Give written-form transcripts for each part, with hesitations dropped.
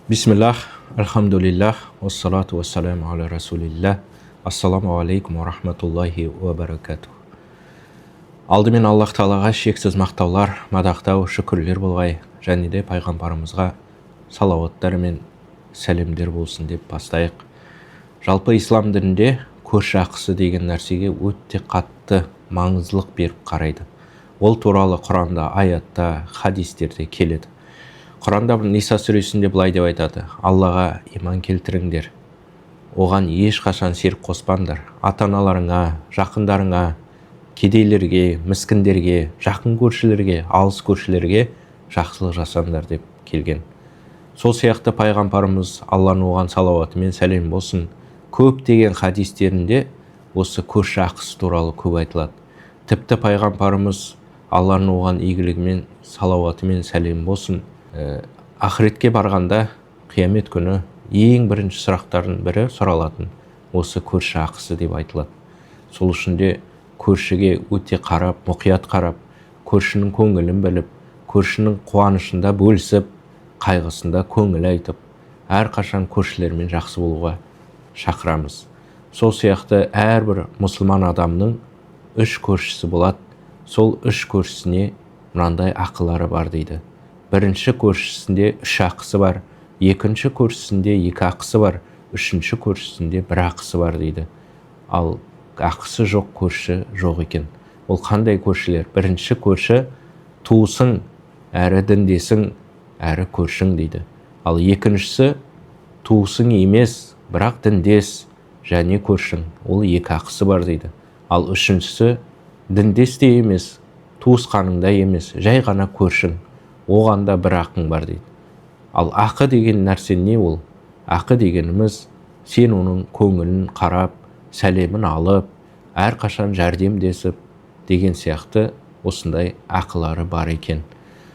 Бисмиллах, альхамдулиллах, уассалату вассаламу аля расулиллах, ассаламу алейкум ва рахматуллахи ва баракатух. Алдымен Аллах Тағалаға шексіз мақтаулар, мадақтау, шүкірлер болғай, және де пайғамбарымызға салауаттар мен сәлемдер болсын деп бастайық. Жалпы ислам дінінде көрші ақысы деген нәрсеге өте қатты маңыздылық беріп қарайды. Ол туралы Құранда, аятта, хадистерде келеді. Құранда Ниса сүресінде былай деп айтады: Аллаға иман келтіріңдер, оған ешқашан серік қоспаңдар, ата-аналарыңа, жақындарыңа, кедейлерге, міскіндерге, жақын көршілерге, алыс көршілерге жақсылық жасаңдар деп келген. Сол сияқты пайғамбарымыз, Алланың оған салауаты мен сәлем болсын, көптеген хадистерінде осы көрші ақысы туралы көп айтылады. Тіпті пайғамбарымыз, Алланың оған игілігімен, салауаты мен сәлем болсын, ақыретке барғанда қиямет күні ең бірінші сұрақтардың бірі сұралатын осы көрші ақысы деп айтылады. Сол үшін де көршіге өте қарап, мұқият қарап, көршінің көңілін біліп, көршінің қуанышында бөлісіп, қайғысында көңіл айтып, әрқашан көршілермен жақсы болуға шақырамыз. Сол сияқты әрбір мұсылман адамның 3 көршісі болады. Сол 3 көршісіне мынандай ақылары бар дейді. Бірінші көршісінде 3 ақысы бар, екінші көршісінде 2 ақысы бар, үшінші көршісінде 1 ақысы бар дейді. Ал ақысы жоқ көрші жоқ екен. Ол қандай көршілер? Бірінші көрші туысың, әрі діндесің, әрі көршің дейді. Ал екіншісі туысың емес, бірақ діндес және көршің. Ол 2 ақысы бар дейді. Ал үшіншісі діндес те емес, туысқаның да емес, жай ғана көршің. Оған да 1 ақың бар дейді. Ал ақы деген нәрсе не ол? Ақы дегеніміз, сен оның көңілін қарап, сәлемін алып, әрқашан жәрдемдесіп деген сияқты осындай ақылары бар екен.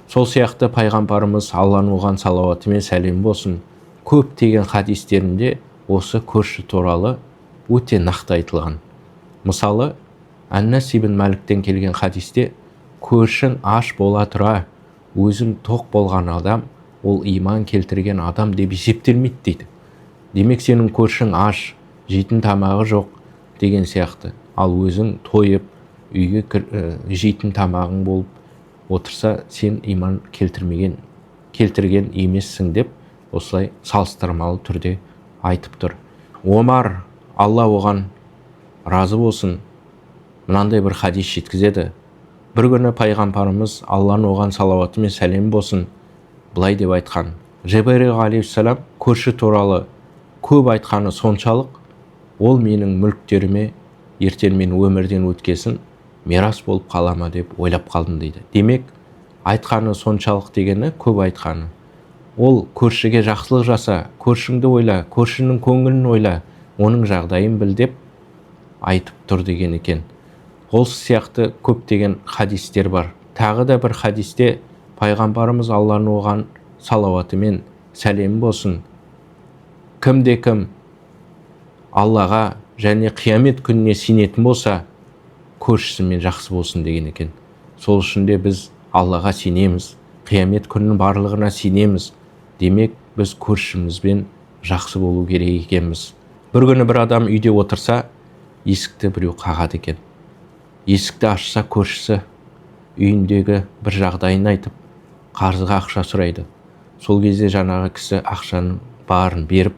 Сол сияқты пайғамбарымыз, Алланың оған салауаты мен сәлем болсын, көптеген хадистерінде осы көрші туралы өте нақты айтылған. Мысалы, Аннас ибн Маликтен келген хадисте, көршің аш бола тұра, өзің тоқ болған адам, ол иман келтірген адам деп есептелмейді дейді. Демек сенің көршің аш, жейтін тамағы жоқ деген сияқты. Ал өзің тойып, үйге жейтін тамағың болып отырса, сен иман келтірген емессің деп осылай салыстырмалы түрде айтып тұр. Омар, Алла оған разы болсын, мынандай бір хадис жеткізеді. Бір күні пайғамбарымыз, Алланың оған салауаты мен сәлем болсын, былай деп айтқан: Жибрил алейхиссалам көрші туралы көп айтқаны соншалық, ол менің мүліктеріме ертең мен өмірден өткесін мирас болып қалама деп ойлап қалдым дейді. Демек, айтқаны соншалық дегені көп айтқаны. Ол көршіге жақсылық жаса, көршіңді ойла, көршінің көңілін ойла, оның жағдайын біл деп айтып тұр деген екен. Ол сияқты көптеген хадистер бар. Тағы да бір хадисте пайғамбарымыз, Алланың оған салауаты мен сәлем болсын, кімде-кім Аллаға және қиямет күніне сенетін болса, көршісімен жақсы болсын деген екен. Сол үшін де біз Аллаға сенеміз, қиямет күнінің барлығына сенеміз. Демек, біз көршімізбен жақсы болу керек екенбіз. Бір күні бір адам үйде отырса, есікті біреу қағады екен. Есікті ашса, көршісі үйіндегі бір жағдайын айтып, қарызға ақша сұрайды. Сол кезде жаңағы кісі ақшаның барын беріп,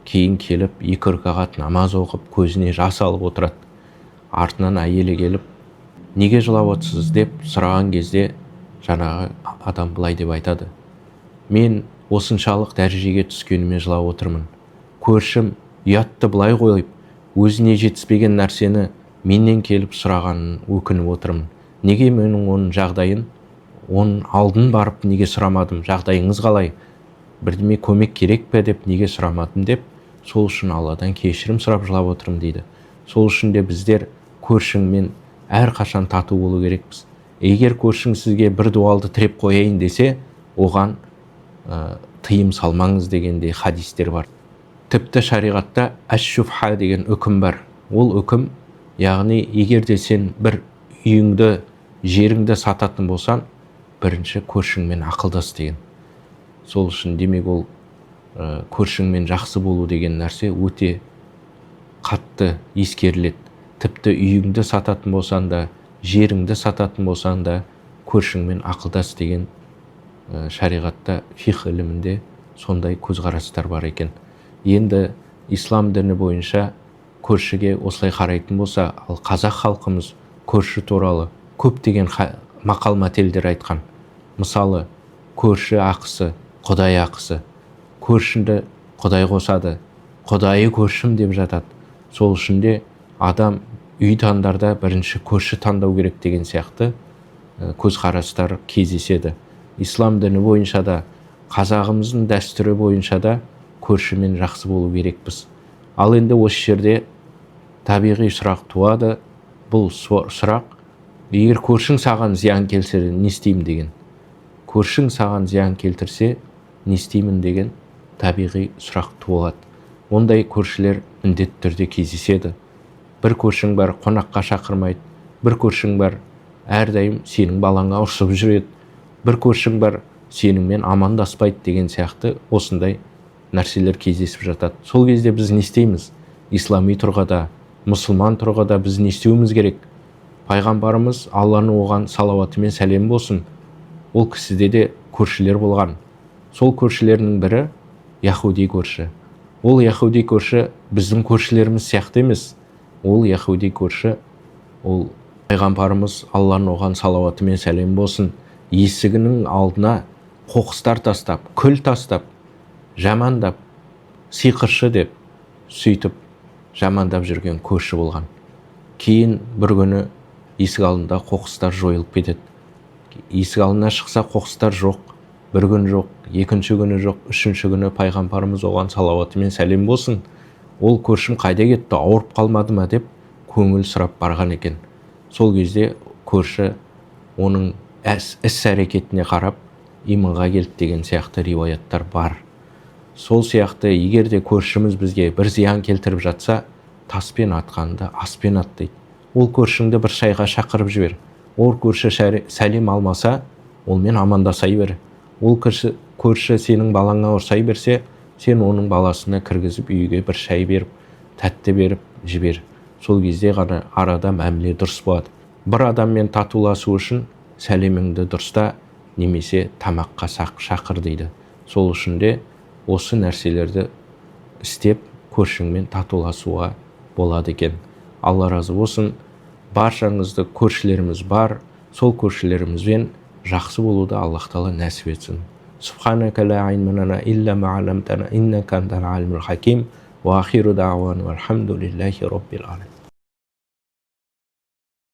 кейін келіп 2 ракағат намаз оқып, көзіне жас алып отырады. Артынан әйелі келіп, неге жылап отырсыз деп сұраған кезде, жаңағы адам былай деп айтады: мен осыншалық дәрежеге түскеніме жылап отырмын. Көршім ұятты былай қойып, өзіне жетіспеген нәрсені менен келіп сұрағанын өкініп отырмын. Неге менің оның жағдайын, оның алдын барып неге сұрамадым, жағдайыңыз қалай, бірдеме көмек керек пе деп неге сұрамадым деп, сол үшін Алладан кешірім сұрап жылап отырмын дейді. Сол үшін де біздер көршіңмен әрқашан тату болу керекпіз. Егер көршің сізге бір дуалды тіреп қояйын десе, оған тыйым салмаңыз дегенде хадистер бар. Тіпті шариғатта әш-шуфха деген үкім бар. Ол үкім, яғни егер де сен бір үйіңді, жеріңді сататын болсан, бірінші көршіңмен ақылдас деген. Сол үшін демек ол көршіңмен жақсы болу деген нәрсе өте қатты ескеріледі. Тіпті үйіңді сататын болсан да, жеріңді сататын болсан да, көршіңмен ақылдас деген шариғатта, фиқ ілімінде сондай көзқарастар бар екен. Енді ислам діні бойынша көршіге осылай қарайтын болса, ал қазақ халқымыз көрші туралы көптеген мақал мәтелдер айтқан. Мысалы, көрші ақысы, құдай ақысы. Көршіңді құдай қосады, құдайы көршім деп жатады. Сол үшін де адам үй таңдарда бірінші көрші таңдау керек деген сияқты көзқарастар кездеседі. Ислам діні бойынша да, қазағымыздың дәстүрі бойынша да көршімен жақсы болу керекпіз. Ал енді осы жерде табиғи сұрақ туады. Бұл сұрақ, егер көршің саған зиян келтірсе, не істеймін деген. Көршің саған зиян келтірсе, не істеймін деген табиғи сұрақ туады. Ондай көршілер міндетті түрде кездеседі. Бір көршің бар, қонаққа шақырмайды. Бір көршің бар, әрдайым сенің балаңа ұрсып жүреді. Бір көршің бар, сеніңмен амандаспайды деген сияқты осындай нәрселер кездесіп жатады. Сол кезде біз не істейміз? Ислами тұрғыда, мұсылман тұрғыда біз не істеуіміз керек? Пайғамбарымыз, Алланың оған салауаты мен сәлем болсын, ол кісіде де көршілер болған. Сол көршілерінің бірі яһуди көрші. Ол яһуди көрші біздің көршілеріміз сияқты емес. Ол яһуди көрші, ол пайғамбарымыз, Алланың оған салауаты мен сәлем болсын, есігінің алдына қоқыстар тастап, күл тастап, жамандап, сиқыршы деп, сөйтіп жамандап жүрген көрші болған. Кейін бір күні есік алдында қоқыстар жойылып кетеді. Есік алдына шықса қоқыстар жоқ, бір күн жоқ, екінші күні жоқ, үшінші күні пайғамбарымыз оған салауаты мен сәлем болсын, ол көршім қайда кетті, ауырып қалмады ма деп көңіл сұрап барған екен. Сол кезде көрші оның іс-әрекетіне қарап иманға келді деген сияқты риуаяттар бар. Сол сияқты егер де көршіміз бізге бір зиян келтіріп жатса, таспен атқанды аспен ат дейді. Ол көршіңді бір шайға шақырып жібер. Ол көрші сәлем алмаса, олмен амандасай бер. Ол көрші сенің балаңа ұрсай берсе, сен оның баласына кіргізіп үйге бір шай беріп, тәтті беріп жібер. Сол кезде ғана арада мәміле дұрыс болады. Бір адаммен татуласу үшін сәлеміңді дұрыста, немесе тамаққа шақыр дейді. Сол үшін де осы нәрселерді істеп көршіңмен татуласуға болады екен. Алла разы болсын. Баршаңызды көршілеріміз бар, сол көршілерімізбен жақсы болуды Аллах Тағала нәсіп етсін. Субханака ла илма лана илля ма алламтана иннака антал алимул хаким. Ва ахиру дa'wana вальхамдулиллахи роббил аламин.